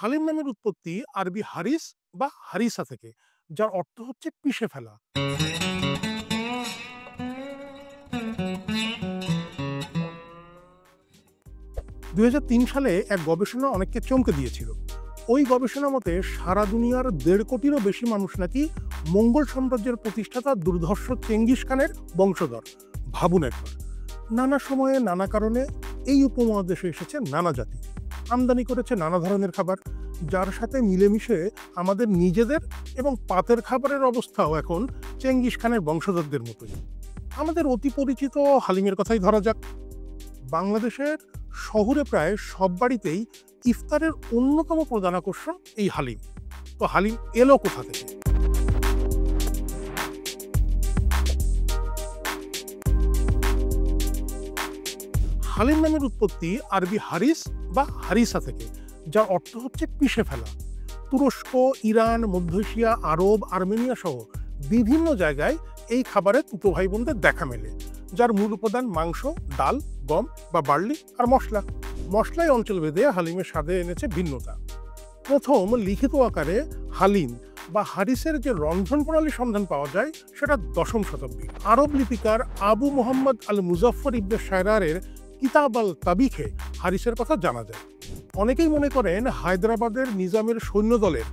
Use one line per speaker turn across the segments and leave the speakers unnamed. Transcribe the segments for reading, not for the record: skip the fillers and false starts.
হালিম নামের উৎপত্তি আরবি হারিস বা হারিসা থেকে, যার অর্থ হচ্ছে পিষে ফেলা। 2003 সালে এক গবেষণা অনেককে চমকে দিয়েছিল। ওই গবেষণা মতে সারা দুনিয়ার 1.5 কোটিরও বেশি মানুষ নাকি মঙ্গল সাম্রাজ্যের প্রতিষ্ঠাতা দুর্ধর্ষ চেঙ্গিস খানের বংশধর। ভাবুন একবার, নানা সময়ে নানা কারণে এই উপমহাদেশে এসেছে নানা জাতি, আমদানি করেছে নানা ধরনের খাবার, যার সাথে মিলেমিশে আমাদের নিজেদের এবং পাতের খাবারের অবস্থাও এখন চেঙ্গিস খানের বংশধরদের মতোই। আমাদের অতি পরিচিত হালিমের কথাই ধরা যাক। বাংলাদেশের শহরে প্রায় সব বাড়িতেই ইফতারের অন্যতম প্রধান আকর্ষণ এই হালিম। তো হালিম এলো কোথা থেকে? হালিম নামের উৎপত্তি আরবি হারিস বা হারিসা থেকে, যার অর্থ হচ্ছে পিষে ফেলা। তুরস্ক, ইরান, মধ্য এশিয়া, আরব, আর্মেনিয়া সহ বিভিন্ন জায়গায় এই খাবারের তুতো ভাই বোনদের দেখা মেলে, যার মূল উপাদান মাংস, ডাল, গম বা বার্লি আর মশলা। মশলাই অঞ্চল ভেদে হালিমের স্বাদে এনেছে ভিন্নতা। প্রথম লিখিত আকারে হালিম বা হারিসের যে রন্ধন প্রণালীর সন্ধান পাওয়া যায় সেটা 10ম শতাব্দী আরব লিপিকার আবু মোহাম্মদ আল মুজাফফর ইবনে শায়রারের কিতাব আল তাবিখে হারিসের কথা জানা যায়। অনেকেই মনে করেন হায়দ্রাবাদের নিজামের সৈন্যদলের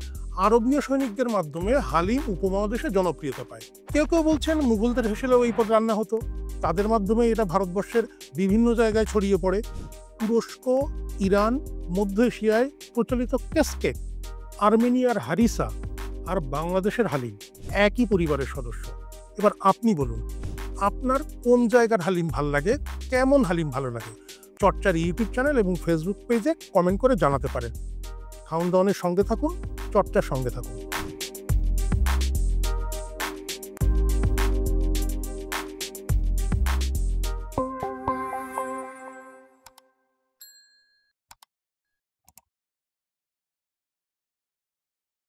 আরবীয় সৈনিকদের মাধ্যমে হালিম উপমহাদেশে জনপ্রিয়তা পায়। কেউ কেউ বলছেন মুঘলদের হেসেলেও এই পদ রান্না হতো, তাদের মাধ্যমে এটা ভারতবর্ষের বিভিন্ন জায়গায় ছড়িয়ে পড়ে। তুরস্ক, ইরান, মধ্য এশিয়ায় প্রচলিত কেসকেক, আর্মেনিয়ার হারিসা আর বাংলাদেশের হালিম একই পরিবারের সদস্য। এবার আপনি বলুন, আপনার কোন জায়গার হালিম ভাল লাগে, কেমন হালিম ভালো লাগে? চর্চার ইউটিউব চ্যানেল এবং ফেসবুক পেজে কমেন্ট করে জানাতে পারেন। খাওন দাওয়ানের সঙ্গে থাকুন, চর্চার সঙ্গে থাকুন।